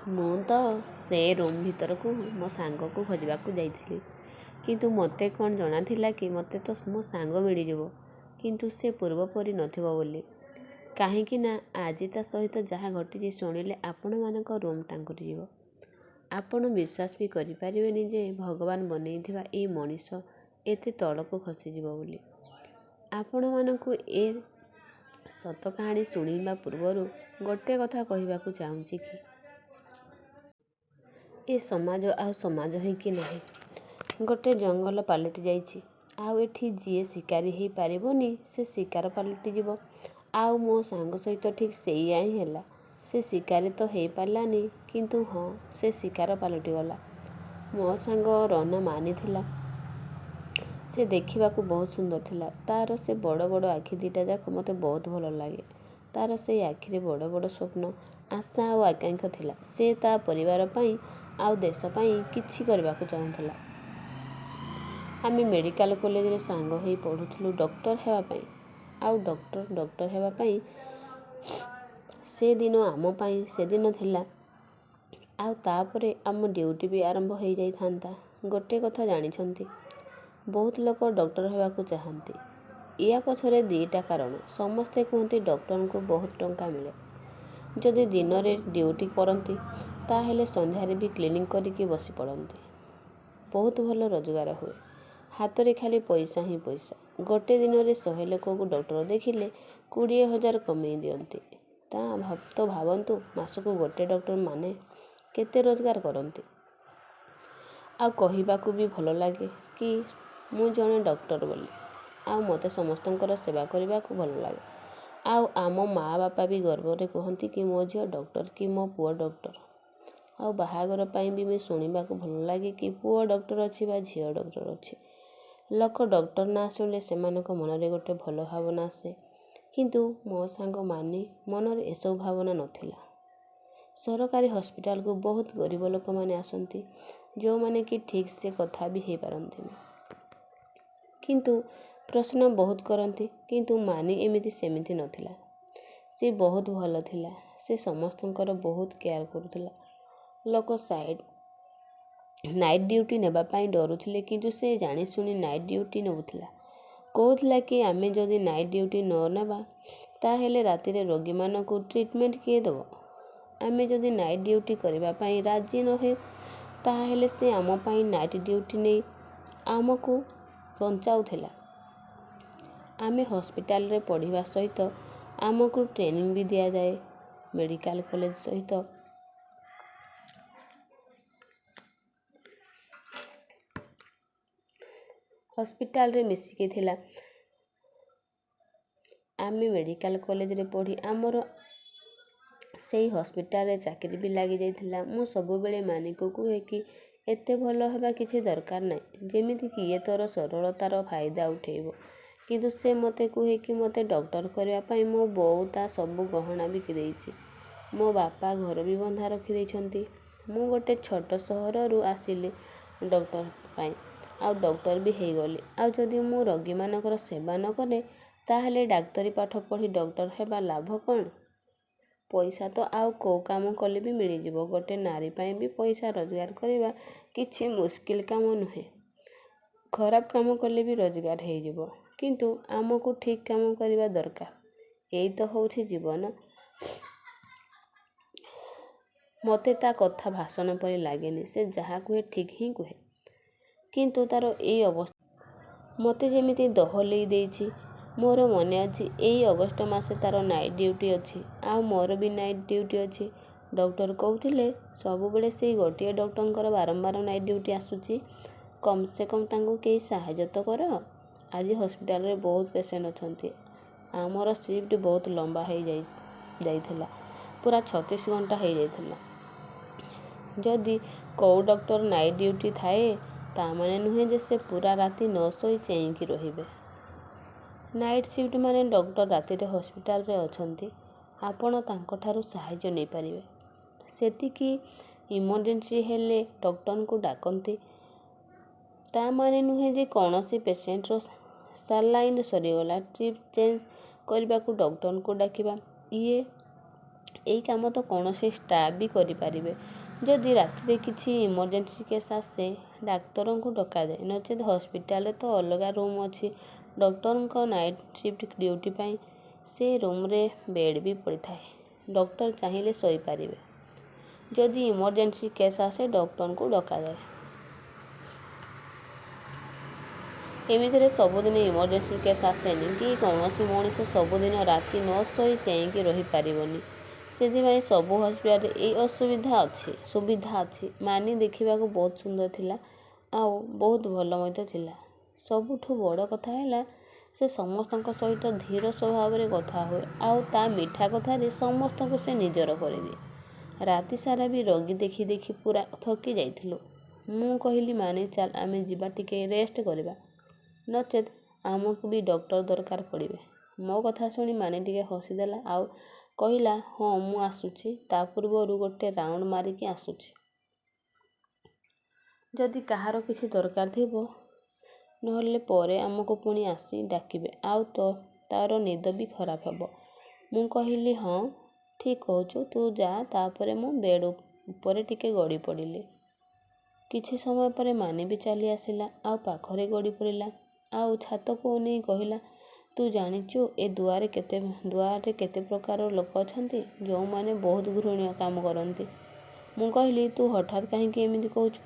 ମୁଁ ତ ସେ ରୁମ୍ ଭିତରକୁ ମୋ ସାଙ୍ଗକୁ ଖୋଜିବାକୁ ଯାଇଥିଲି, କିନ୍ତୁ ମୋତେ କ'ଣ ଜଣାଥିଲା କି ମୋତେ ତ ମୋ ସାଙ୍ଗ ମିଳିଯିବ, କିନ୍ତୁ ସେ ପୂର୍ବ ପରି ନଥିବ ବୋଲି। କାହିଁକି ନା ଆଜି ତା ସହିତ ଯାହା ଘଟିଛି ଶୁଣିଲେ ଆପଣମାନଙ୍କ ରୁମ୍ ଟାଙ୍କୁରିଯିବ। ଆପଣ ବିଶ୍ୱାସ ବି କରିପାରିବେନି ଯେ ଭଗବାନ ବନେଇଥିବା ଏଇ ମଣିଷ ଏତେ ତଳକୁ ଖସିଯିବ ବୋଲି। ଆପଣମାନଙ୍କୁ ଏ ସତ କାହାଣୀ ଶୁଣିବା ପୂର୍ବରୁ ଗୋଟେ କଥା କହିବାକୁ ଚାହୁଁଛି କି ଏ ସମାଜ ଆଉ ସମାଜ ହେଇକି ନାହିଁ, ଗୋଟେ ଜଙ୍ଗଲ ପାଲଟି ଯାଇଛି। ଆଉ ଏଠି ଯିଏ ଶିକାରୀ ହେଇପାରିବନି ସେ ଶିକାର ପାଲଟିଯିବ। ଆଉ ମୋ ସାଙ୍ଗ ସହିତ ଠିକ୍ ସେଇଆ ହିଁ ହେଲା। ସେ ଶିକାରୀ ତ ହେଇପାରିଲାନି, କିନ୍ତୁ ହଁ ସେ ଶିକାର ପାଲଟିଗଲା। ମୋ ସାଙ୍ଗ ରନା ମାନିଥିଲା। ସେ ଦେଖିବାକୁ ବହୁତ ସୁନ୍ଦର ଥିଲା। ତା'ର ସେ ବଡ଼ ବଡ଼ ଆଖି ଦିଟା ଯାକ ମୋତେ ବହୁତ ଭଲ ଲାଗେ। ତା'ର ସେଇ ଆଖିରେ ବଡ଼ ବଡ଼ ସ୍ୱପ୍ନ, ଆଶା ଆଉ ଆକାଂକ୍ଷା ଥିଲା। ସେ ତା' ପରିବାର ପାଇଁ ଆଉ ଦେଶ ପାଇଁ କିଛି କରିବାକୁ ଚାହୁଁଥିଲା। ଆମେ ମେଡ଼ିକାଲ କଲେଜରେ ସାଙ୍ଗ ହେଇ ପଢ଼ୁଥିଲୁ ଡକ୍ଟର ହେବା ପାଇଁ। ଆଉ ଡକ୍ଟର ହେବା ପାଇଁ ସେଦିନ ଆମ ପାଇଁ ସେଦିନ ଥିଲା। ଆଉ ତା'ପରେ ଆମ ଡ୍ୟୁଟି ବି ଆରମ୍ଭ ହେଇଯାଇଥାନ୍ତା। ଗୋଟେ କଥା ଜାଣିଛନ୍ତି, ବହୁତ ଲୋକ ଡକ୍ଟର ହେବାକୁ ଚାହାନ୍ତି। ୟା ପଛରେ ଦିଟା କାରଣ। ସମସ୍ତେ କୁହନ୍ତି ଡକ୍ଟରଙ୍କୁ ବହୁତ ଟଙ୍କା ମିଳେ। ଯଦି ଦିନରେ ଡ୍ୟୁଟି କରନ୍ତି ତାହେଲେ ସନ୍ଧ୍ୟାରେ ବି କ୍ଲିନିକ୍ କରିକି ବସି ପଡ଼ନ୍ତି। ବହୁତ ଭଲ ରୋଜଗାର ହୁଏ। ହାତରେ ଖାଲି ପଇସା ହିଁ ପଇସା। ଗୋଟେ ଦିନରେ 100 ଲୋକକୁ ଡକ୍ଟର ଦେଖିଲେ 20,000 କମେଇ ଦିଅନ୍ତି। ତ ଭାବନ୍ତୁ ମାସକୁ ଗୋଟେ ଡକ୍ଟର ମାନେ କେତେ ରୋଜଗାର କରନ୍ତି। ଆଉ କହିବାକୁ ବି ଭଲ ଲାଗେ କି ମୁଁ ଜଣେ ଡକ୍ଟର ବୋଲି। ଆଉ ମୋତେ ସମସ୍ତଙ୍କର ସେବା କରିବାକୁ ଭଲ ଲାଗେ। ଆଉ ଆମ ମା' ବାପା ବି ଗର୍ବରେ କୁହନ୍ତି କି ମୋ ଝିଅ ଡକ୍ଟର କି ମୋ ପୁଅ ଡକ୍ଟର। ଆଉ ବାହାଘର ପାଇଁ ବି ଶୁଣିବାକୁ ଭଲ ଲାଗେ କି ପୁଅ ଡକ୍ଟର ଅଛି ବା ଝିଅ ଡକ୍ଟର ଅଛି। ଲୋକ ଡକ୍ଟର ନାଁ ଶୁଣିଲେ ସେମାନଙ୍କ ମନରେ ଗୋଟେ ଭଲ ଭାବନା ଆସେ। କିନ୍ତୁ ମୋ ସାଙ୍ଗ ମାନି ମନରେ ଏସବୁ ଭାବନା ନଥିଲା। ସରକାରୀ ହସ୍ପିଟାଲକୁ ବହୁତ ଗରିବ ଲୋକମାନେ ଆସନ୍ତି, ଯେଉଁମାନେ କି ଠିକ୍ ସେ କଥା ବି ହେଇପାରନ୍ତିନି, କିନ୍ତୁ ପ୍ରଶ୍ନ ବହୁତ କରନ୍ତି। କିନ୍ତୁ ମାନି ଏମିତି ସେମିତି ନଥିଲା। ସେ ବହୁତ ଭଲ ଥିଲା। ସେ ସମସ୍ତଙ୍କର ବହୁତ କେୟାର କରୁଥିଲା। ଲୋକ ନାଇଟ୍ ଡ୍ୟୁଟି ନେବା ପାଇଁ ଡରୁଥିଲେ, କିନ୍ତୁ ସେ ଜାଣିଶୁଣି ନାଇଟ୍ ଡ୍ୟୁଟି ନେଉଥିଲା। କହୁଥିଲା କି ଆମେ ଯଦି ନାଇଟ୍ ଡ୍ୟୁଟି ନ ନେବା ତାହେଲେ ରାତିରେ ରୋଗୀମାନଙ୍କୁ ଟ୍ରିଟମେଣ୍ଟ କିଏ ଦେବ। ଆମେ ଯଦି ନାଇଟ୍ ଡ୍ୟୁଟି କରିବା ପାଇଁ ରାଜି ନ ହେଉ ତାହେଲେ ସେ ଆମ ପାଇଁ ନାଇଟ୍ ଡ୍ୟୁଟି ନେଇ ଆମକୁ ବଞ୍ଚାଉଥିଲା। ଆମେ ହସ୍ପିଟାଲରେ ପଢ଼ିବା ସହିତ ଆମକୁ ଟ୍ରେନିଂ ବି ଦିଆଯାଏ। ମେଡ଼ିକାଲ କଲେଜ ସହିତ ହସ୍ପିଟାଲରେ ମିଶିକି ଥିଲା। ଆମେ ମେଡ଼ିକାଲ କଲେଜରେ ପଢ଼ି ଆମର ସେଇ ହସ୍ପିଟାଲରେ ଚାକିରି ବି ଲାଗିଯାଇଥିଲା। ମୁଁ ସବୁବେଳେ ମାନିକୁ କୁହେ କି ଏତେ ଭଲ ହେବା କିଛି ଦରକାର ନାହିଁ, ଯେମିତିକି ଇଏ ତୋର ସରଳତାର ଫାଇଦା ଉଠେଇବ। କିନ୍ତୁ ସେ ମୋତେ କୁହେ କି ମୋତେ ଡକ୍ଟର କରିବା ପାଇଁ ମୋ ବୋଉ ତା ସବୁ ଗହଣା ବିକି ଦେଇଛି। ମୋ ବାପା ଘର ବି ବନ୍ଧା ରଖିଦେଇଛନ୍ତି। ମୁଁ ଗୋଟେ ଛୋଟ ସହରରୁ ଆସିଲି ଡକ୍ଟର ପାଇଁ, ଆଉ ଡକ୍ଟର ବି ହେଇଗଲି। ଆଉ ଯଦି ମୁଁ ରୋଗୀମାନଙ୍କର ସେବା ନ କରେ ତାହେଲେ ଡାକ୍ତରୀ ପାଠ ପଢ଼ି ଡକ୍ଟର ହେବା ଲାଭ କ'ଣ? ପଇସା ତ ଆଉ କେଉଁ କାମ କଲେ ବି ମିଳିଯିବ। ଗୋଟେ ନାରୀ ପାଇଁ ବି ପଇସା ରୋଜଗାର କରିବା କିଛି ମୁସ୍କିଲ କାମ ନୁହେଁ। ଖରାପ କାମ କଲେ ବି ରୋଜଗାର ହେଇଯିବ, କିନ୍ତୁ ଆମକୁ ଠିକ୍ କାମ କରିବା ଦରକାର। ଏଇ ତ ହେଉଛି ଜୀବନ। ମୋତେ ତା କଥା ଭାଷଣ ପରି ଲାଗେନି। ସେ ଯାହା କୁହେ ଠିକ୍ ହିଁ କୁହେ। କିନ୍ତୁ ତା'ର ଏଇ ଅବସ୍ଥା ମୋତେ ଯେମିତି ଦହଲେଇ ଦେଇଛି। ମୋର ମନେ ଅଛି ଏଇ ଅଗଷ୍ଟ ମାସେ ତା'ର ନାଇଟ୍ ଡ୍ୟୁଟି ଅଛି, ଆଉ ମୋର ବି ନାଇଟ୍ ଡ୍ୟୁଟି ଅଛି। ଡକ୍ଟର କହୁଥିଲେ ସବୁବେଳେ ସେଇ ଗୋଟିଏ ଡକ୍ଟରଙ୍କର ବାରମ୍ବାର ନାଇଟ୍ ଡ୍ୟୁଟି ଆସୁଛି। କମ୍ ସେ କମ୍ ତାଙ୍କୁ କେହି ସାହାଯ୍ୟ ତ କର। ଆଜି ହସ୍ପିଟାଲରେ ବହୁତ ପେସେଣ୍ଟ ଅଛନ୍ତି। ଆମର ସିଫ୍ଟ ବହୁତ ଲମ୍ବା ଯାଇଥିଲା, ପୁରା 36 ଘଣ୍ଟା ହେଇଯାଇଥିଲା। ଯଦି କେଉଁ ଡକ୍ଟର ନାଇଟ୍ ଡ୍ୟୁଟି ଥାଏ ତା'ମାନେ ନୁହେଁ ଯେ ସେ ପୁରା ରାତି ନ ଶୋଇ ଚେଇଁକି ରହିବେ। ନାଇଟ୍ ସିଫ୍ଟ ମାନେ ଡକ୍ଟର ରାତିରେ ହସ୍ପିଟାଲରେ ଅଛନ୍ତି। ଆପଣ ତାଙ୍କଠାରୁ ସାହାଯ୍ୟ ନେଇପାରିବେ। ସେତିକି ଇମର୍ଜେନ୍ସି ହେଲେ ଡକ୍ଟରଙ୍କୁ ଡାକନ୍ତି। ତା'ମାନେ ନୁହେଁ ଯେ କୌଣସି ପେସେଣ୍ଟର ସାଲାଇନ୍ ସରିଗଲା, ଟ୍ରିପ୍ ଚେଞ୍ଜ କରିବାକୁ ଡକ୍ଟରଙ୍କୁ ଡାକିବା। ଇଏ ଏଇ କାମ ତ କୌଣସି ଷ୍ଟାଫ୍ ବି କରିପାରିବେ। ଯଦି ରାତିରେ କିଛି ଇମର୍ଜେନ୍ସି କେସ୍ ଆସେ ଡାକ୍ତରଙ୍କୁ ଡକାଯାଏ, ନଚେତ୍ ହସ୍ପିଟାଲରେ ତ ଅଲଗା ରୁମ୍ ଅଛି ଡକ୍ଟରଙ୍କ ନାଇଟ୍ ସିଫ୍ଟ ଡ୍ୟୁଟି ପାଇଁ। ସେ ରୁମ୍ରେ ବେଡ୍ ବି ପଡ଼ିଥାଏ, ଡକ୍ଟର ଚାହିଁଲେ ଶୋଇପାରିବେ। ଯଦି ଇମର୍ଜେନ୍ସି କେସ୍ ଆସେ ଡକ୍ଟରଙ୍କୁ ଡକାଯାଏ। ଏମିତିରେ ସବୁଦିନ ଇମର୍ଜେନ୍ସି କେସ୍ ଆସେନି କି କୌଣସି ମଣିଷ ସବୁଦିନ ରାତି ନ ଶୋଇ ଚେଇଁକି ରହିପାରିବନି। ସେଥିପାଇଁ ସବୁ ହସ୍ପିଟାଲରେ ଏଇ ସୁବିଧା ଅଛି। ମାନି ଦେଖିବାକୁ ବହୁତ ସୁନ୍ଦର ଥିଲା ଆଉ ବହୁତ ଭଲ ମଧ୍ୟ ଥିଲା। ସବୁଠୁ ବଡ଼ କଥା ହେଲା ସେ ସମସ୍ତଙ୍କ ସହିତ ଧୀର ସ୍ୱଭାବରେ କଥା ହୁଏ ଆଉ ତା ମିଠା କଥାରେ ସମସ୍ତଙ୍କୁ ସେ ନିଜର କରିଦିଏ। ରାତି ସାରା ବି ରୋଗୀ ଦେଖି ଦେଖି ପୁରା ଥକି ଯାଇଥିଲୁ। ମୁଁ କହିଲି ମାନି ଚାଲ ଆମେ ଯିବା ଟିକେ ରେଷ୍ଟ କରିବା, ନଚେତ୍ ଆମକୁ ବି ଡକ୍ଟର ଦରକାର ପଡ଼ିବେ। ମୋ କଥା ଶୁଣି ମାନି ଟିକେ ହସିଦେଲା ଆଉ କହିଲା ହଁ ମୁଁ ଆସୁଛି, ତା ପୂର୍ବରୁ ଗୋଟେ ରାଉଣ୍ଡ ମାରିକି ଆସୁଛି। ଯଦି କାହାର କିଛି ଦରକାର ଥିବ, ନହେଲେ ପରେ ଆମକୁ ପୁଣି ଆସି ଡାକିବେ ଆଉ ତାର ନିଦ ବି ଖରାପ ହେବ। ମୁଁ କହିଲି ହଁ ଠିକ୍ କହୁଛୁ, ତୁ ଯା। ତାପରେ ମୁଁ ବେଡ୍ ଉପରେ ଟିକେ ଗଡ଼ି ପଡ଼ିଲି। କିଛି ସମୟ ପରେ ମାନି ବି ଚାଲି ଆସିଲା ଆଉ ପାଖରେ ଗଡ଼ି ପଡ଼ିଲା ଆଉ ଛାତକୁ ଅନେଇ କହିଲା ତୁ ଜାଣିଛୁ ଏ ଦୁଆରେ କେତେ ପ୍ରକାରର ଲୋକ ଅଛନ୍ତି ଯେଉଁମାନେ ବହୁତ ଘୃଣ୍ୟ କାମ କରନ୍ତି। ମୁଁ କହିଲି ତୁ ହଠାତ୍ କାହିଁକି ଏମିତି କହୁଛୁ?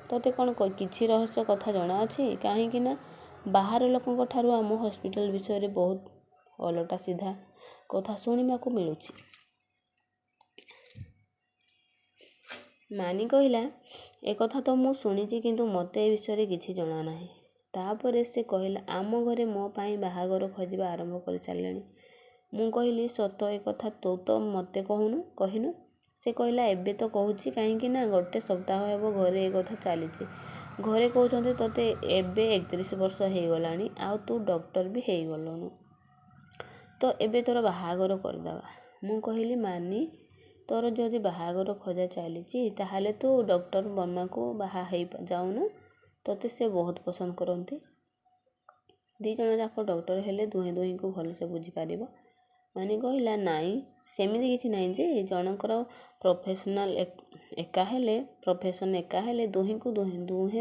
ତୋତେ କ'ଣ କିଛି ରହସ୍ୟ କଥା ଜଣାଅଛି? କାହିଁକି ନା ବାହାର ଲୋକଙ୍କ ଠାରୁ ଆମ ହସ୍ପିଟାଲ ବିଷୟରେ ବହୁତ ଓଲଟା ସିଧା କଥା ଶୁଣିବାକୁ ମିଳୁଛି। ମାନି କହିଲା ଏକଥା ତ ମୁଁ ଶୁଣିଛି, କିନ୍ତୁ ମୋତେ ଏ ବିଷୟରେ କିଛି ଜଣା ନାହିଁ। ତାପରେ ସେ କହିଲା ଆମ ଘରେ ମୋ ପାଇଁ ବାହାଘର ଖୋଜିବା ଆରମ୍ଭ କରିସାରିଲେଣି। ମୁଁ କହିଲି ସତ ଏ କଥା ତୁ ତ ମୋତେ କହିନୁ? ସେ କହିଲା ଏବେ ତ କହୁଛି, କାହିଁକି ନା ଗୋଟେ ସପ୍ତାହ ହେବ ଘରେ ଏ କଥା ଚାଲିଛି। ଘରେ କହୁଛନ୍ତି ତୋତେ ଏବେ 31 ବର୍ଷ ହେଇଗଲାଣି ଆଉ ତୁ ଡକ୍ଟର ବି ହେଇଗଲୁଣୁ, ତ ଏବେ ତୋର ବାହାଘର କରିଦେବା। ମୁଁ କହିଲି ମାନି ତୋର ଯଦି ବାହାଘର ଖୋଜା ଚାଲିଛି ତାହେଲେ ତୁ ଡକ୍ଟର ବର୍ମାକୁ ବାହା ହେଇ ଯାଉନୁ, ତୋତେ ସେ ବହୁତ ପସନ୍ଦ କରନ୍ତି। ଦୁଇଜଣ ଯାକ ଡକ୍ଟର ହେଲେ ଦୁହେଁ ଦୁହିଁଙ୍କୁ ଭଲସେ ବୁଝିପାରିବ। ମାନି କହିଲା ନାଇଁ ସେମିତି କିଛି ନାହିଁ ଯେ ଜଣଙ୍କର ପ୍ରଫେସନ ଏକା ହେଲେ ଦୁହେଁ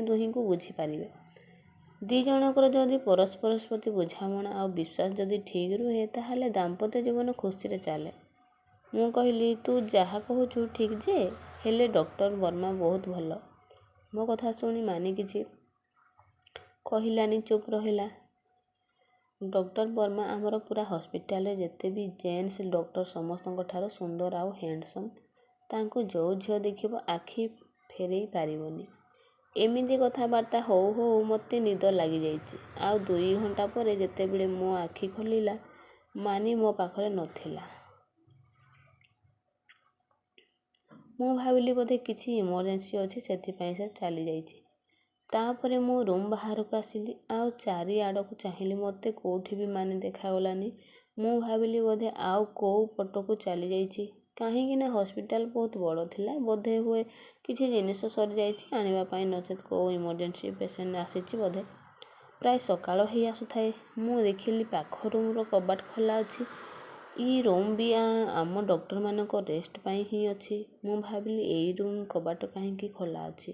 ଦୁହିଁଙ୍କୁ ବୁଝିପାରିବେ। ଦୁଇ ଜଣଙ୍କର ଯଦି ପରସ୍ପର ପ୍ରତି ବୁଝାମଣା ଆଉ ବିଶ୍ୱାସ ଯଦି ଠିକ୍ ରୁହେ ତାହେଲେ ଦାମ୍ପତ୍ୟ ଜୀବନ ଖୁସିରେ ଚାଲେ। ମୁଁ କହିଲି ତୁ ଯାହା କହୁଛୁ ଠିକ୍ ଯେ ହେଲେ ଡକ୍ଟର ବର୍ମା ବହୁତ ଭଲ। ମୋ କଥା ଶୁଣି ମାନି କିଛି କହିଲାନି, ଚୁପ୍ ରହିଲା। ଡକ୍ଟର ବର୍ମା ଆମର ପୁରା ହସ୍ପିଟାଲରେ ଯେତେ ବି ଜେଣ୍ଟସ୍ ଡକ୍ଟର ସମସ୍ତଙ୍କ ଠାରୁ ସୁନ୍ଦର ଆଉ ହ୍ୟାଣ୍ଡସମ୍। ତାଙ୍କୁ ଯୋଉ ଝିଅ ଦେଖିବ ଆଖି ଫେରେଇ ପାରିବନି। ଏମିତି କଥାବାର୍ତ୍ତା ହଉ ହଉ ମୋତେ ନିଦ ଲାଗିଯାଇଛି ଆଉ 2 ଘଣ୍ଟା ପରେ ଯେତେବେଳେ ମୋ ଆଖି ଖୋଲିଲା ମାନି ମୋ ପାଖରେ ନଥିଲା। ମୁଁ ଭାବିଲି ବୋଧେ କିଛି ଇମର୍ଜେନ୍ସି ଅଛି, ସେଥିପାଇଁ ସେ ଚାଲିଯାଇଛି। ତାପରେ ମୁଁ ରୁମ୍ ବାହାରକୁ ଆସିଲି ଆଉ ଚାରିଆଡ଼କୁ ଚାହିଁଲି। ମୋତେ କୋଉଠି ବି ମାନି ଦେଖାଗଲାନି। ମୁଁ ଭାବିଲି ବୋଧେ ଆଉ କୋଉ ପଟକୁ ଚାଲିଯାଇଛି, କାହିଁକି ନା ହସ୍ପିଟାଲ ବହୁତ ବଡ଼ ଥିଲା। ବୋଧେ ହୁଏ କିଛି ଜିନିଷ ସରିଯାଇଛି ଆଣିବା ପାଇଁ, ନଚେତ୍ କୋଉ ଇମର୍ଜେନ୍ସି ପେସେଣ୍ଟ ଆସିଛି ବୋଧେ। ପ୍ରାୟ ସକାଳ ହେଇ ଆସୁଥାଏ। ମୁଁ ଦେଖିଲି ପାଖ ରୁମ୍ର କବାଟ ଖୋଲା ଅଛି। ଏଇ ରୁମ୍ ବି ଆମ ଡକ୍ଟରମାନଙ୍କ ରେଷ୍ଟ ପାଇଁ ହିଁ ଅଛି। ମୁଁ ଭାବିଲି ଏଇ ରୁମ୍ କବାଟ କାହିଁକି ଖୋଲା ଅଛି,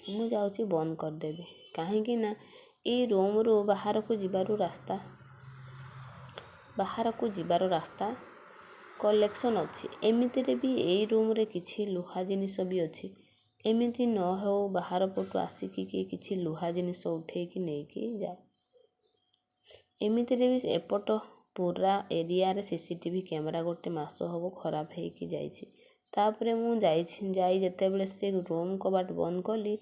ମୁଁ ଯାଉଛି ବନ୍ଦ କରିଦେବି। କାହିଁକି ନା ଏଇ ରୁମ୍ରୁ ବାହାରକୁ ଯିବାର ରାସ୍ତା କଲେକ୍ସନ୍ ଅଛି। ଏମିତିରେ ବି ଏଇ ରୁମ୍ରେ କିଛି ଲୁହା ଜିନିଷ ବି ଅଛି। ଏମିତି ନ ହେଉ ବାହାର ପଟୁ ଆସିକି କିଏ କିଛି ଲୁହା ଜିନିଷ ଉଠେଇକି ନେଇକି ଯାଉ। ଏମିତିରେ ବି ଏପଟ ପୁରା ଏରିଆରେ ସିସିଟିଭି କ୍ୟାମେରା ଗୋଟେ ମାସ ହେବ ଖରାପ ହେଇକି ଯାଇଛି। ତାପରେ ମୁଁ ଯାଇ ଯେତେବେଳେ ସେ ରୁମ୍ କବାଟ ବନ୍ଦ କଲି,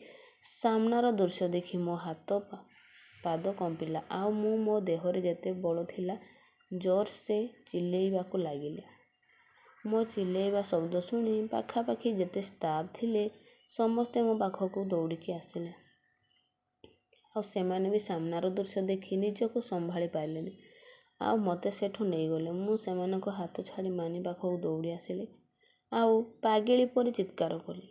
ସାମ୍ନାର ଦୃଶ୍ୟ ଦେଖି ମୋ ହାତ ପାଦ କମ୍ପିଲା ଆଉ ମୋ ଦେହରେ ଯେତେ ବଳ ଥିଲା ଜୋରସେ ଚିଲେଇବାକୁ ଲାଗିଲି। ମୋ ଚିଲେଇବା ଶବ୍ଦ ଶୁଣି ପାଖାପାଖି ଯେତେ ଷ୍ଟାଫ୍ ଥିଲେ ସମସ୍ତେ ମୋ ପାଖକୁ ଦୌଡ଼ିକି ଆସିଲେ ଆଉ ସେମାନେ ବି ସାମ୍ନାର ଦୃଶ୍ୟ ଦେଖି ନିଜକୁ ସମ୍ଭାଳି ପାରିଲେନି ଆଉ ମୋତେ ସେଠୁ ନେଇଗଲେ। ମୁଁ ସେମାନଙ୍କ ହାତ ଛାଡ଼ି ମାନି ପାଖକୁ ଦୌଡ଼ି ଆସିଲି ଆଉ ପାଗଳି ପରି ଚିତ୍କାର କଲି।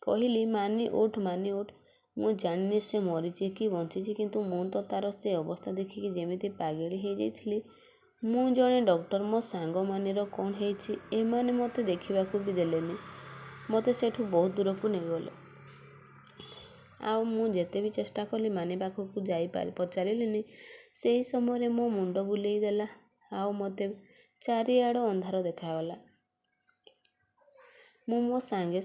କହିଲି ମାନି ଉଠ, ମାନି ଉଠ। ମୁଁ ଜାଣିନି ସେ ମରିଛି କି ବଞ୍ଚିଛି, କିନ୍ତୁ ମୁଁ ତ ତାର ସେ ଅବସ୍ଥା ଦେଖିକି ଯେମିତି ପାଗଳି ହେଇଯାଇଥିଲି। ମୁଁ ଜଣେ ଡକ୍ଟର, ମୋ ସାଙ୍ଗମାନର କ'ଣ ହେଇଛି ଏମାନେ ମୋତେ ଦେଖିବାକୁ ବି ଦେଲେନି। ମୋତେ ସେଠୁ ବହୁତ ଦୂରକୁ ନେଇଗଲେ। ଆଉ ମୁଁ ଯେତେ ବି ଚେଷ୍ଟା କଲି ମାନି ପାଖକୁ ଯାଇ ପଚାରିଲିନି। ସେହି ସମୟରେ ମୋ ମୁଣ୍ଡ ବୁଲେଇ ଦେଲା ଆଉ ମୋତେ ଚାରିଆଡ଼ ଅନ୍ଧାର ଦେଖାଗଲା। ମୁଁ ମୋ ସାଙ୍ଗେ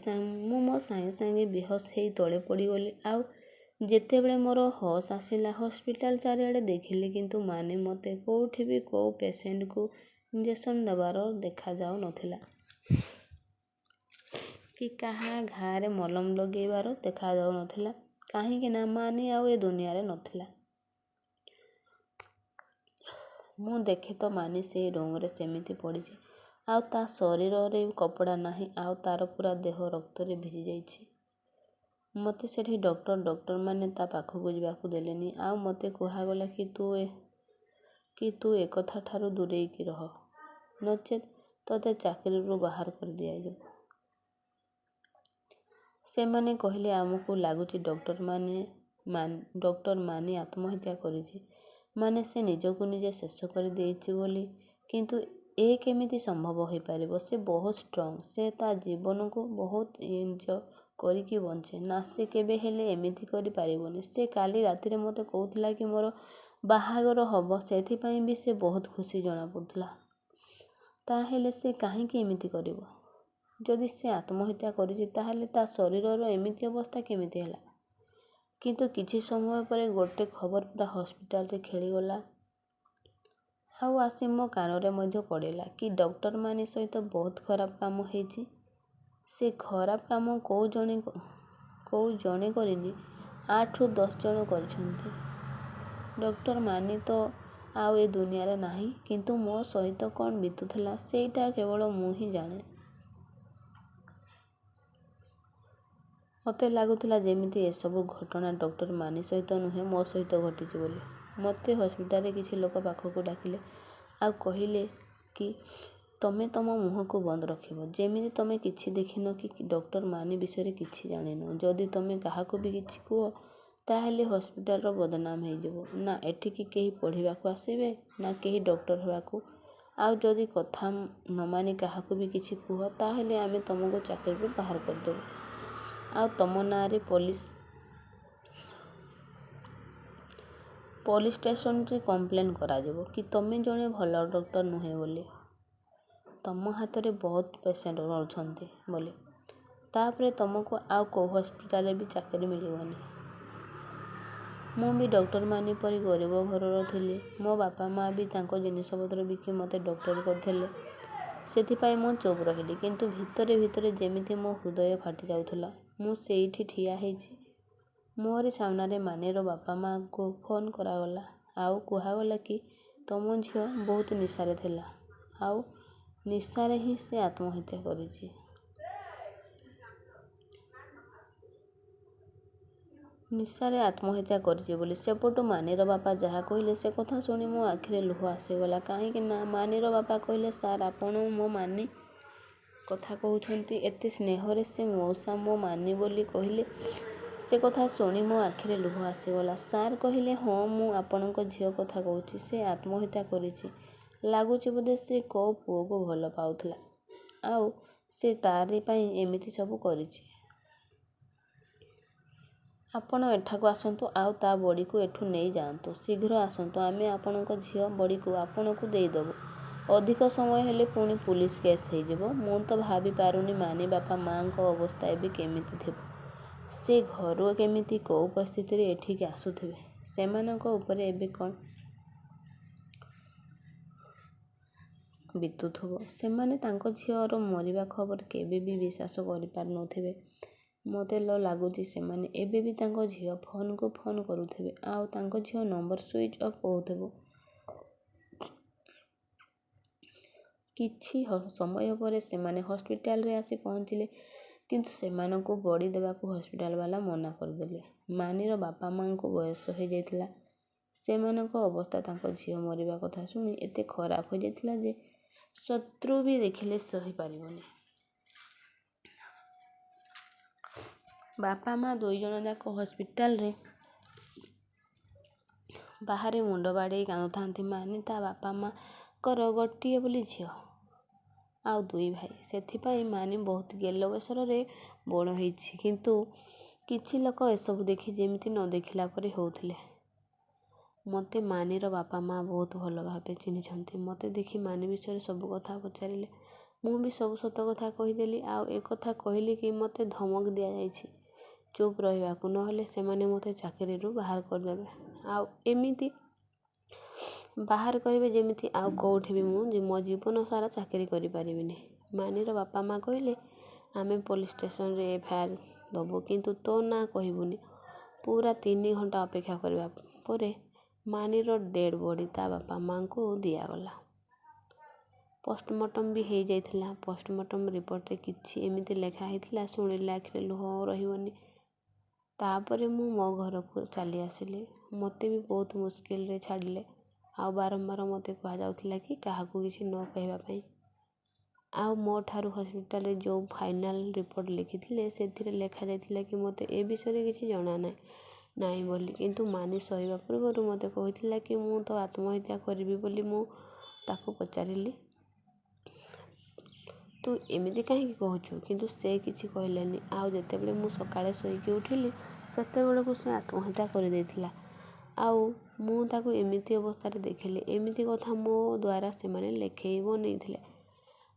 ସାଙ୍ଗେ ବେହୋସ ହେଇ ତଳେ ପଡ଼ିଗଲି। ଆଉ ଯେତେବେଳେ ମୋର ହୋସ୍ ଆସିଲା, ହସ୍ପିଟାଲ ଚାରିଆଡ଼େ ଦେଖିଲି, କିନ୍ତୁ ମାନି ମୋତେ କେଉଁଠି ବି କେଉଁ ପେସେଣ୍ଟକୁ ଇଞ୍ଜେକ୍ସନ୍ ଦେବାର ଦେଖାଯାଉ ନଥିଲା କି କାହା ଘାଆରେ ମଲମ ଲଗେଇବାର ଦେଖାଯାଉ ନଥିଲା, କାହିଁକି ନା ମାନି ଆଉ ଏ ଦୁନିଆରେ ନଥିଲା। ମୁଁ ଦେଖେ ତ ମାନି ସେଇ ରୁମ୍ରେ ସେମିତି ପଡ଼ିଛି, ଆଉ ତା ଶରୀରରେ କପଡ଼ା ନାହିଁ, ଆଉ ତାର ପୁରା ଦେହ ରକ୍ତରେ ଭିଜି ଯାଇଛି। ମୋତେ ସେଠି ଡକ୍ଟରମାନେ ତା ପାଖକୁ ଯିବାକୁ ଦେଲେନି। ଆଉ ମୋତେ କୁହାଗଲା କି ତୁ ଏକଥା ଠାରୁ ଦୂରେଇକି ରହ, ନଚେତ୍ ତୋତେ ଚାକିରିରୁ ବାହାର କରିଦିଆଯିବ। ସେମାନେ କହିଲେ, ଆମକୁ ଲାଗୁଛି ଡକ୍ଟର ମାନି ଆତ୍ମହତ୍ୟା କରିଛି, ମାନେ ସେ ନିଜକୁ ନିଜେ ଶେଷ କରିଦେଇଛି ବୋଲି। କିନ୍ତୁ ଏ କେମିତି ସମ୍ଭବ ହୋଇପାରିବ? ସେ ବହୁତ ଷ୍ଟ୍ରଙ୍ଗ, ସେ ତା ଜୀବନକୁ ବହୁତ ଏନ୍ଜୟ କରିକି ବଞ୍ଚେ ନା, ସେ କେବେ ହେଲେ ଏମିତି କରିପାରିବନି। ସେ କାଲି ରାତିରେ ମୋତେ କହୁଥିଲା କି ମୋର ବାହାଘର ହେବ, ସେଥିପାଇଁ ବି ସେ ବହୁତ ଖୁସି ଜଣାପଡ଼ୁଥିଲା। ତାହେଲେ ସେ କାହିଁକି ଏମିତି କରିବ? ଯଦି ସେ ଆତ୍ମହତ୍ୟା କରିଛି, ତାହେଲେ ତା ଶରୀରର ଏମିତି ଅବସ୍ଥା କେମିତି ହେଲା? କିନ୍ତୁ କିଛି ସମୟ ପରେ ଗୋଟେ ଖବର ପୁରା ହସ୍ପିଟାଲରେ ଖେଳିଗଲା ଆଉ ଆସି ମୋ କାନରେ ମଧ୍ୟ ପଡ଼ିଲା କି ଡକ୍ଟର ମାନି ସହିତ ବହୁତ ଖରାପ କାମ ହେଇଛି। ସେ ଖରାପ କାମ କୋଉ ଜଣେ କରିନି, 8ରୁ 10 ଜଣ କରିଛନ୍ତି। ଡକ୍ଟର ମାନି ତ ଆଉ ଏ ଦୁନିଆରେ ନାହିଁ, କିନ୍ତୁ ମୋ ସହିତ କ'ଣ ବିତୁଥିଲା ସେଇଟା କେବଳ ମୁଁ ହିଁ ଜାଣେ। ମୋତେ ଲାଗୁଥିଲା ଯେମିତି ଏସବୁ ଘଟଣା ଡକ୍ଟର ମାନି ସହିତ ନୁହେଁ, ମୋ ସହିତ ଘଟିଛି ବୋଲି। ମୋତେ ହସ୍ପିଟାଲରେ କିଛି ଲୋକ ପାଖକୁ ଡାକିଲେ ଆଉ କହିଲେ କି ତମେ ତମ ମୁହଁକୁ ବନ୍ଦ ରଖିବ, ଯେମିତି ତମେ କିଛି ଦେଖିନ କି ଡକ୍ଟର ମାନି ବିଷୟରେ କିଛି ଜାଣିନ। ଯଦି ତମେ କାହାକୁ ବି କିଛି କୁହ, ତାହେଲେ ହସ୍ପିଟାଲର ବଦନାମ ହେଇଯିବ। ନା ଏଠିକି କେହି ପଢ଼ିବାକୁ ଆସିବେ, ନା କେହି ଡକ୍ଟର ହେବାକୁ। ଆଉ ଯଦି କଥା ନ ମାନି କାହାକୁ ବି କିଛି କୁହ, ତାହେଲେ ଆମେ ତମକୁ ଚାକିରିରୁ ବାହାର କରିଦେବୁ। ଆଉ ତମ ନାଁରେ ପୋଲିସ ଷ୍ଟେସନରେ କମ୍ପ୍ଲେନ୍ କରାଯିବ କି ତମେ ଜଣେ ଭଲ ଡକ୍ଟର ନୁହେଁ ବୋଲି, ତମ ହାତରେ ବହୁତ ପେସେଣ୍ଟ ରହୁଛନ୍ତି ବୋଲି। ତାପରେ ତମକୁ ଆଉ କେଉଁ ହସ୍ପିଟାଲରେ ବି ଚାକିରି ମିଳିବନି। ମୁଁ ବି ଡକ୍ଟର ମାନି ପରି ଗରିବ ଘରର ଥିଲି। ମୋ ବାପା ମା ବି ତାଙ୍କ ଜିନିଷପତ୍ର ବିକି ମୋତେ ଡକ୍ଟର କରିଥିଲେ। ସେଥିପାଇଁ ମୁଁ ଚୁପ୍ ରହିଲି, କିନ୍ତୁ ଭିତରେ ଭିତରେ ଯେମିତି ମୋ ହୃଦୟ ଫାଟି ଯାଉଥିଲା। ମୁଁ ସେଇଠି ଠିଆ ହେଇଛି। ମୋରି ସାମ୍ନାରେ ମାନିର ବାପା ମା'ଙ୍କୁ ଫୋନ୍ କରାଗଲା ଆଉ କୁହାଗଲା କି ତମ ଝିଅ ବହୁତ ନିଶାରେ ଥିଲା, ଆଉ ନିଶାରେ ହିଁ ସେ ଆତ୍ମହତ୍ୟା କରିଛି। ନିଶାରେ ଆତ୍ମହତ୍ୟା କରିଛି ବୋଲି ସେପଟୁ ମାନିର ବାପା ଯାହା କହିଲେ, ସେ କଥା ଶୁଣି ମୋ ଆଖିରେ ଲୁହ ଆସିଗଲା। କାହିଁକି ନା ମାନିର ବାପା କହିଲେ, ସାର୍ ଆପଣ ମୋ ମାନି କଥା କହୁଛନ୍ତି? ଏତେ ସ୍ନେହରେ ସେ ମଉସା ମୋ ମାନି ବୋଲି କହିଲେ। ସେ କଥା ଶୁଣି ମୋ ଆଖିରେ ଲୁହ ଆସିଗଲା। ସାର୍ କହିଲେ, ହଁ ମୁଁ ଆପଣଙ୍କ ଝିଅ କଥା କହୁଛି। ସେ ଆତ୍ମହତ୍ୟା କରିଛି। ଲାଗୁଛି ବୋଧେ ସେ କୋଉ ପୁଅକୁ ଭଲ ପାଉଥିଲା, ଆଉ ସେ ତାରି ପାଇଁ ଏମିତି ସବୁ କରିଛି। ଆପଣ ଏଠାକୁ ଆସନ୍ତୁ ଆଉ ତା ବଡ଼ିକୁ ଏଠୁ ନେଇ ଯାଆନ୍ତୁ। ଶୀଘ୍ର ଆସନ୍ତୁ, ଆମେ ଆପଣଙ୍କ ଝିଅ ବଡ଼ିକୁ ଆପଣଙ୍କୁ ଦେଇଦେବୁ। ଅଧିକ ସମୟ ହେଲେ ପୁଣି ପୁଲିସ କେସ୍ ହେଇଯିବ। ମୁଁ ତ ଭାବି ପାରୁନି ମାନି ବାପା ମା'ଙ୍କ ଅବସ୍ଥା ଏବେ କେମିତି ଥିବ। ସେ ଘରୁ କେମିତି କୋଉ ପରିସ୍ଥିତିରେ ଏଠିକି ଆସୁଥିବେ। ସେମାନଙ୍କ ଉପରେ ଏବେ କ'ଣ ବିତୁଥିବ। ସେମାନେ ତାଙ୍କ ଝିଅର ମରିବା ଖବର କେବେ ବି ବିଶ୍ୱାସ କରିପାରୁନଥିବେ। ମୋତେ ଲାଗୁଛି ସେମାନେ ଏବେ ବି ତାଙ୍କ ଝିଅ ଫୋନ୍କୁ ଫୋନ୍ କରୁଥିବେ, ଆଉ ତାଙ୍କ ଝିଅ ନମ୍ବର ସୁଇଚ୍ ଅଫ୍ କହୁଥିବ। କିଛି ସମୟ ପରେ ସେମାନେ ହସ୍ପିଟାଲରେ ଆସି ପହଞ୍ଚିଲେ, କିନ୍ତୁ ସେମାନଙ୍କୁ ବଡ଼ି ଦେବାକୁ ହସ୍ପିଟାଲବାଲା ମନା କରିଦେଲେ। ମାନିର ବାପା ମା'ଙ୍କୁ ବୟସ ହୋଇଯାଇଥିଲା। ସେମାନଙ୍କ ଅବସ୍ଥା ତାଙ୍କ ଝିଅ ମରିବା କଥା ଶୁଣି ଏତେ ଖରାପ ହୋଇଯାଇଥିଲା ଯେ ଶତ୍ରୁ ବି ଦେଖିଲେ ସହିପାରିବନି। ବାପା ମା ଦୁଇଜଣ ଯାକ ହସ୍ପିଟାଲରେ ବାହାରେ ମୁଣ୍ଡ ବାଡ଼େଇ କାନ୍ଦୁଥାନ୍ତି। ମାନି ତା ବାପା ମା ତାଙ୍କର ଗୋଟିଏ ବୋଲି ଝିଅ ଆଉ 2 ଭାଇ। ସେଥିପାଇଁ ମାନି ବହୁତ ଗେଲ ବସରରେ ବଡ଼ ହେଇଛି। କିନ୍ତୁ କିଛି ଲୋକ ଏସବୁ ଦେଖି ଯେମିତି ନ ଦେଖିଲା ପରି ହେଉଥିଲେ। ମୋତେ ମାନିର ବାପା ମା ବହୁତ ଭଲ ଭାବେ ଚିହ୍ନିଛନ୍ତି। ମୋତେ ଦେଖି ମାନି ବିଷୟରେ ସବୁ କଥା ପଚାରିଲେ। ମୁଁ ବି ସବୁ ସତ କଥା କହିଦେଲି। ଆଉ ଏକଥା କହିଲି କି ମୋତେ ଧମକ ଦିଆଯାଇଛି ଚୁପ୍ ରହିବାକୁ, ନହେଲେ ସେମାନେ ମୋତେ ଚାକିରିରୁ ବାହାର କରିଦେବେ। ଆଉ ଏମିତି ବାହାର କରିବେ ଯେମିତି ଆଉ କେଉଁଠି ବି ମୁଁ ମୋ ଜୀବନ ସାରା ଚାକିରି କରିପାରିବିନି। ମାନିର ବାପା ମା କହିଲେ, ଆମେ ପୋଲିସ ଷ୍ଟେସନରେ FIR ଦେବୁ, କିନ୍ତୁ ତୋ ନାଁ କହିବୁନି। ପୁରା 3 ଘଣ୍ଟା ଅପେକ୍ଷା କରିବା ପରେ ମାନିର ଡେଡ୍ ବଡି ତା ବାପା ମାଙ୍କୁ ଦିଆଗଲା। ପୋଷ୍ଟମର୍ଟମ ବି ହେଇଯାଇଥିଲା। ପୋଷ୍ଟମର୍ଟମ ରିପୋର୍ଟରେ କିଛି ଏମିତି ଲେଖା ହେଇଥିଲା, ଶୁଣିଲେ ଆଖିରେ ଲୁହ ରହିବନି। ତାପରେ ମୁଁ ମୋ ଘରକୁ ଚାଲି ଆସିଲି। ମୋତେ ବି ବହୁତ ମୁସ୍କିଲରେ ଛାଡ଼ିଲେ। ଆଉ ବାରମ୍ବାର ମୋତେ କୁହାଯାଉଥିଲା କି କାହାକୁ କିଛି ନ କହିବା ପାଇଁ। ଆଉ ମୋ ଠାରୁ ହସ୍ପିଟାଲରେ ଯେଉଁ ଫାଇନାଲ ରିପୋର୍ଟ ଲେଖିଥିଲେ ସେଥିରେ ଲେଖାଯାଇଥିଲା କି ମୋତେ ଏ ବିଷୟରେ କିଛି ଜଣା ନାହିଁ ବୋଲି। କିନ୍ତୁ ମାନି ସହିବା ପୂର୍ବରୁ ମୋତେ କହିଥିଲା କି ମୁଁ ତ ଆତ୍ମହତ୍ୟା କରିବି ବୋଲି। ମୁଁ ତାକୁ ପଚାରିଲି, ତୁ ଏମିତି କାହିଁକି କହୁଛୁ? କିନ୍ତୁ ସେ କିଛି କହିଲେନି। ଆଉ ଯେତେବେଳେ ମୁଁ ସକାଳେ ଶୋଇକି ଉଠିଲି ସେତେବେଳକୁ ସେ ଆତ୍ମହତ୍ୟା କରିଦେଇଥିଲା। ଆଉ ମୁଁ ତାକୁ ଏମିତି ଅବସ୍ଥାରେ ଦେଖିଲି। ଏମିତି କଥା ମୋ ଦ୍ୱାରା ସେମାନେ ଲେଖେଇ ବନେଇଥିଲେ।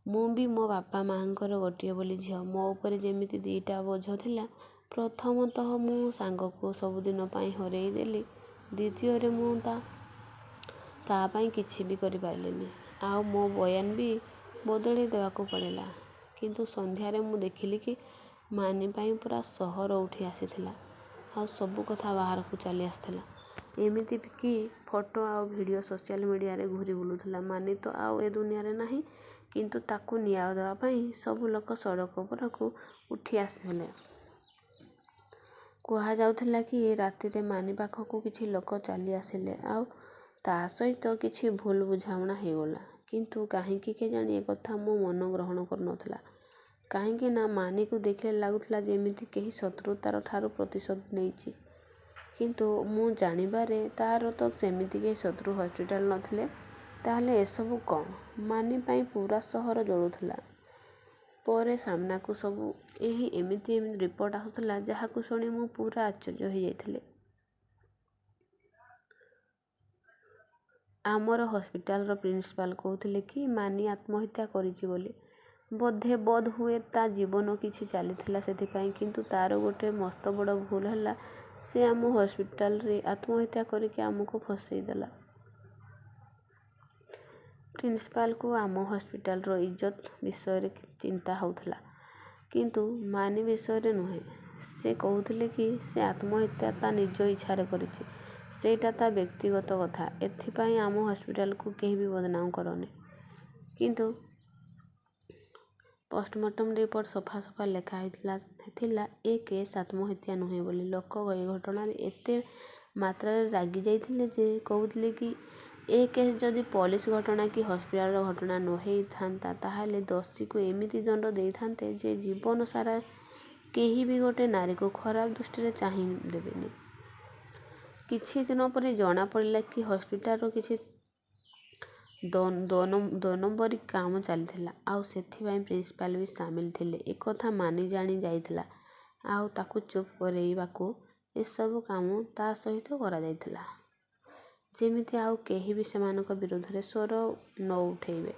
ମୁଁ ବି ମୋ ବାପା ମାଆଙ୍କର ଗୋଟିଏ ବୋଲି ଝିଅ। ମୋ ଉପରେ ଯେମିତି 2ଟା ବୋଝ ଥିଲା। ପ୍ରଥମତଃ ମୁଁ ସାଙ୍ଗକୁ ସବୁଦିନ ପାଇଁ ହରେଇ ଦେଲି। ଦ୍ୱିତୀୟରେ ମୁଁ ତା ପାଇଁ କିଛି ବି କରିପାରିଲିନି। ଆଉ ମୋ ବୟାନ ବି ବଦଳେଇ ଦେବାକୁ ପଡ଼ିଲା। କିନ୍ତୁ ସନ୍ଧ୍ୟାରେ ମୁଁ ଦେଖିଲି କି ମାନି ପାଇଁ ପୁରା ସହର ଉଠି ଆସିଥିଲା। ଆଉ ସବୁ କଥା ବାହାରକୁ ଚାଲି ଆସିଥିଲା। ଏମିତି କି ଫଟୋ ଆଉ ଭିଡ଼ିଓ ସୋସିଆଲ ମିଡ଼ିଆରେ ଘୁରି ବୁଲୁଥିଲା। ମାନି ତ ଆଉ ଏ ଦୁନିଆରେ ନାହିଁ, କିନ୍ତୁ ତାକୁ ନ୍ୟାୟ ଦେବା ପାଇଁ ସବୁ ଲୋକ ସଡ଼କ ଉପରକୁ ଉଠି ଆସିଥିଲେ। କୁହାଯାଉଥିଲା କି ରାତିରେ ମାନି ପାଖକୁ କିଛି ଲୋକ ଚାଲି ଆସିଲେ ଆଉ ତା ସହିତ କିଛି ଭୁଲ ବୁଝାମଣା ହେଇଗଲା। କିନ୍ତୁ କାହିଁକି କେଜାଣି ଏକଥା ମୋ ମନ ଗ୍ରହଣ କରୁନଥିଲା। କାହିଁକି ନା ମାନିକୁ ଦେଖିଲେ ଲାଗୁଥିଲା ଯେମିତି କେହି ଶତ୍ରୁତାର ଠାରୁ ପ୍ରତିଶୋଧ ନେଇଛି। କିନ୍ତୁ ମୁଁ ଜାଣିବାରେ ତାର ତ ସେମିତି କେହି ଶତ୍ରୁ ହସ୍ପିଟାଲ ନଥିଲେ। ତାହେଲେ ଏସବୁ କ'ଣ? ମାନି ପାଇଁ ପୁରା ସହର ଜଳୁଥିଲା। ପରେ ସାମ୍ନାକୁ ସବୁ ଏମିତି ରିପୋର୍ଟ ଆସୁଥିଲା ଯାହାକୁ ଶୁଣି ମୁଁ ପୁରା ଆଶ୍ଚର୍ଯ୍ୟ ହେଇଯାଇଥିଲି। ଆମର ହସ୍ପିଟାଲର ପ୍ରିନ୍ସିପାଲ କହୁଥିଲେ କି ମାନି ଆତ୍ମହତ୍ୟା କରିଛି ବୋଲି। ବୋଧ ହୁଏ ତା ଜୀବନ କିଛି ଚାଲିଥିଲା ସେଥିପାଇଁ। କିନ୍ତୁ ତାର ଗୋଟେ ମସ୍ତ ବଡ଼ ଭୁଲ ହେଲା, ସେ ଆମ ହସ୍ପିଟାଲରେ ଆତ୍ମହତ୍ୟା କରିକି ଆମକୁ ଫସେଇ ଦେଲା। ପ୍ରିନ୍ସିପାଲକୁ ଆମ ହସ୍ପିଟାଲର ଇଜ୍ଜତ ବିଷୟରେ ଚିନ୍ତା ହେଉଥିଲା, କିନ୍ତୁ ମାନି ବିଷୟରେ ନୁହେଁ। ସେ କହୁଥିଲେ କି ସେ ଆତ୍ମହତ୍ୟା ତା ନିଜ ଇଚ୍ଛାରେ କରିଛି। ସେଇଟା ତା ବ୍ୟକ୍ତିଗତ କଥା। ଏଥିପାଇଁ ଆମ ହସ୍ପିଟାଲକୁ କେହି ବି ବଦନାମ କରନି। କିନ୍ତୁ ପୋଷ୍ଟମର୍ଟମ ରିପୋର୍ଟ ସଫା ଲେଖା ହେଇଥିଲା ଏ କେସ୍ ଆତ୍ମହତ୍ୟା ନୁହେଁ ବୋଲି। ଲୋକ ଏ ଘଟଣାରେ ଏତେ ମାତ୍ରାରେ ରାଗି ଯାଇଥିଲେ ଯେ କହୁଥିଲେ କି ଏ କେସ୍ ଯଦି ପୋଲିସ ଘଟଣା କି ହସ୍ପିଟାଲର ଘଟଣା ନ ହେଇଥାନ୍ତା ତାହେଲେ ଦୋଷୀକୁ ଏମିତି ଦଣ୍ଡ ଦେଇଥାନ୍ତେ ଯେ ଜୀବନ ସାରା କେହି ବି ଗୋଟେ ନାରୀକୁ ଖରାପ ଦୃଷ୍ଟିରେ ଚାହିଁ ଦେବେନି। କିଛି ଦିନ ପରେ ଜଣାପଡ଼ିଲା କି ହସ୍ପିଟାଲର କିଛି 2 ନମ୍ବରୀ କାମ ଚାଲିଥିଲା। ଆଉ ସେଥିପାଇଁ ପ୍ରିନ୍ସିପାଲ ବି ସାମିଲ ଥିଲେ। ଏକଥା ମାନି ଜାଣି ଯାଇଥିଲା। ଆଉ ତାକୁ ଚୁପ୍ କରେଇବାକୁ ଏସବୁ କାମ ତା ସହିତ କରାଯାଇଥିଲା। ଯେମିତି ଆଉ କେହି ବି ସେମାନଙ୍କ ବିରୋଧରେ ସ୍ୱର ନ ଉଠେଇବେ।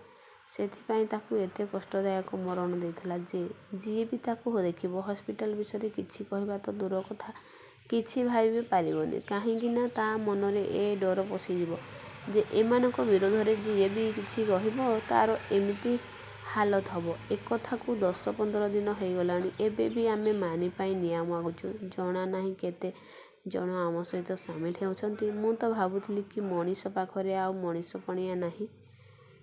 ସେଥିପାଇଁ ତାକୁ ଏତେ କଷ୍ଟଦାୟକ ମରଣ ଦେଇଥିଲା ଯେ ଯିଏ ବି ତାକୁ ଦେଖିବ ହସ୍ପିଟାଲ ବିଷୟରେ କିଛି କହିବା ତ ଦୂର କଥା, କିଛି ଭାବି ପାରିବନି। କାହିଁକି ନା ତା ମନରେ ଏ ଡର ପଶିଯିବ ଯେ ଏମାନଙ୍କ ବିରୋଧରେ ଯିଏ ବି କିଛି କହିବ ତାର ଏମିତି ହାଲତ ହବ। ଏକଥାକୁ 10-15 ଦିନ ହେଇଗଲାଣି। ଏବେ ବି ଆମେ ମାନି ପାଇଁ ନ୍ୟାୟ ମାଗୁଛୁ। ଜଣା ନାହିଁ କେତେ ଜଣ ଆମ ସହିତ ସାମିଲ ହେଉଛନ୍ତି। ମୁଁ ତ ଭାବୁଥିଲି କି ମଣିଷ ପାଖରେ ଆଉ ମଣିଷପଣିଆ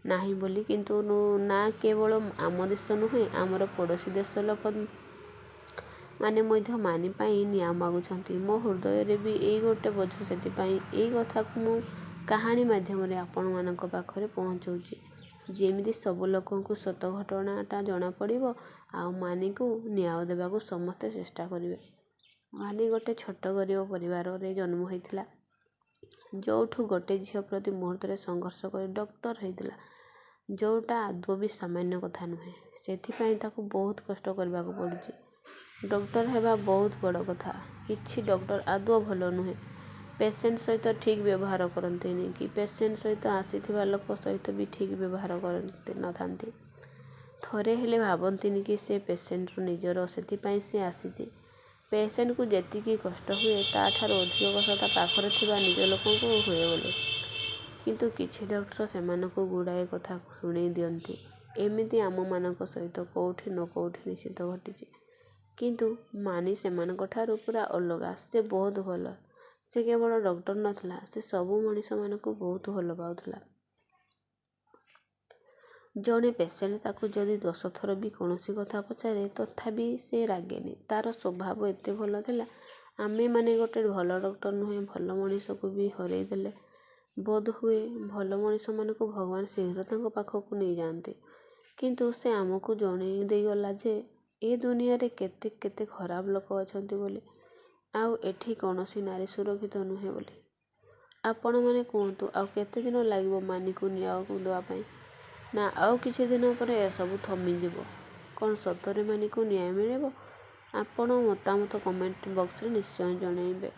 ନାହିଁ ବୋଲି। କିନ୍ତୁ ନା, କେବଳ ଆମ ଦେଶ ନୁହେଁ, ଆମର ପଡ଼ୋଶୀ ଦେଶ ଲୋକ ମାନେ ମଧ୍ୟ ମାନି ପାଇଁ ନ୍ୟାୟ ମାଗୁଛନ୍ତି। ମୋ ହୃଦୟରେ ବି ଏଇ ଗୋଟେ ବୋଝ। ସେଥିପାଇଁ ଏଇ କଥାକୁ ମୁଁ କାହାଣୀ ମାଧ୍ୟମରେ ଆପଣମାନଙ୍କ ପାଖରେ ପହଞ୍ଚଉଛି, ଯେମିତି ସବୁ ଲୋକଙ୍କୁ ସତ ଘଟଣାଟା ଜଣାପଡ଼ିବ ଆଉ ମାନିକୁ ନ୍ୟାୟ ଦେବାକୁ ସମସ୍ତେ ଚେଷ୍ଟା କରିବେ। ମାନି ଗୋଟେ ଛୋଟ ଗରିବ ପରିବାରରେ ଜନ୍ମ ହେଇଥିଲା। ଯେଉଁଠୁ ଗୋଟେ ଝିଅ ପ୍ରତି ମୁହୂର୍ତ୍ତରେ ସଂଘର୍ଷ କରି ଡକ୍ଟର ହେଇଥିଲା, ଯେଉଁଟା ଆଦୌ ବି ସାମାନ୍ୟ କଥା ନୁହେଁ। ସେଥିପାଇଁ ତାକୁ ବହୁତ କଷ୍ଟ କରିବାକୁ ପଡ଼ୁଛି। ଡକ୍ଟର ହେବା ବହୁତ ବଡ଼ କଥା। କିଛି ଡକ୍ଟର ଆଦୌ ଭଲ ନୁହେଁ। ପେସେଣ୍ଟ ସହିତ ଠିକ୍ ବ୍ୟବହାର କରନ୍ତିନି କି ପେସେଣ୍ଟ ସହିତ ଆସିଥିବା ଲୋକ ସହିତ ବି ଠିକ୍ ବ୍ୟବହାର କରନ୍ତି ନଥାନ୍ତି। ଥରେ ହେଲେ ଭାବନ୍ତିନି କି ସେ ପେସେଣ୍ଟର ନିଜର, ସେଥିପାଇଁ ସେ ଆସିଛି। ପେସେଣ୍ଟକୁ ଯେତିକି କଷ୍ଟ ହୁଏ ତା'ଠାରୁ ଅଧିକ କଷ୍ଟ ତା ପାଖରେ ଥିବା ନିଜ ଲୋକଙ୍କୁ ହୁଏ ବୋଲି। କିନ୍ତୁ କିଛି ଡକ୍ଟର ସେମାନଙ୍କୁ ଗୁଡ଼ାଏ କଥା ଶୁଣେଇ ଦିଅନ୍ତି। ଏମିତି ଆମମାନଙ୍କ ସହିତ କେଉଁଠି ନ କେଉଁଠି ନିଶ୍ଚିତ ଘଟିଛି। କିନ୍ତୁ ମାନି ସେମାନଙ୍କଠାରୁ ପୁରା ଅଲଗା। ସେ ବହୁତ ଭଲ। ସେ କେବଳ ଡକ୍ଟର ନଥିଲା, ସେ ସବୁ ମଣିଷମାନଙ୍କୁ ବହୁତ ଭଲ ପାଉଥିଲା। ଜଣେ ପେସେଣ୍ଟ ତାକୁ ଯଦି 10 ଥର ବି କୌଣସି କଥା ପଚାରେ ତଥାପି ସେ ରାଗେନି। ତା'ର ସ୍ୱଭାବ ଏତେ ଭଲ ଥିଲା। ଆମେମାନେ ଗୋଟେ ଭଲ ଡକ୍ଟର ନୁହେଁ, ଭଲ ମଣିଷକୁ ବି ହରେଇ ଦେଲେ। ବୋଧହୁଏ ଭଲ ମଣିଷମାନଙ୍କୁ ଭଗବାନ ଶୀଘ୍ର ତାଙ୍କ ପାଖକୁ ନେଇଯାଆନ୍ତି। କିନ୍ତୁ ସେ ଆମକୁ ଜଣେଇ ଦେଇଗଲା ଯେ ଏ ଦୁନିଆରେ କେତେ କେତେ ଖରାପ ଲୋକ ଅଛନ୍ତି ବୋଲି, ଆଉ ଏଠି କୌଣସି ନାରୀ ସୁରକ୍ଷିତ ନୁହେଁ ବୋଲି। ଆପଣମାନେ କୁହନ୍ତୁ, ଆଉ କେତେ ଦିନ ଲାଗିବ ମାନିକୁ ନ୍ୟାୟ ଦେବା ପାଇଁ? ନା ଆଉ କିଛି ଦିନ ପରେ ଏସବୁ ଥମିଯିବ? କ'ଣ ସତରେ ମାନିକୁ ନ୍ୟାୟ ମିଳିବ? ଆପଣ ମତାମତ କମେଣ୍ଟ ବକ୍ସରେ ନିଶ୍ଚୟ ଜଣାଇବେ।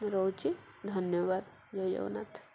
ରହୁଛି। ଧନ୍ୟବାଦ। ଜୟ ଜଗନ୍ନାଥ।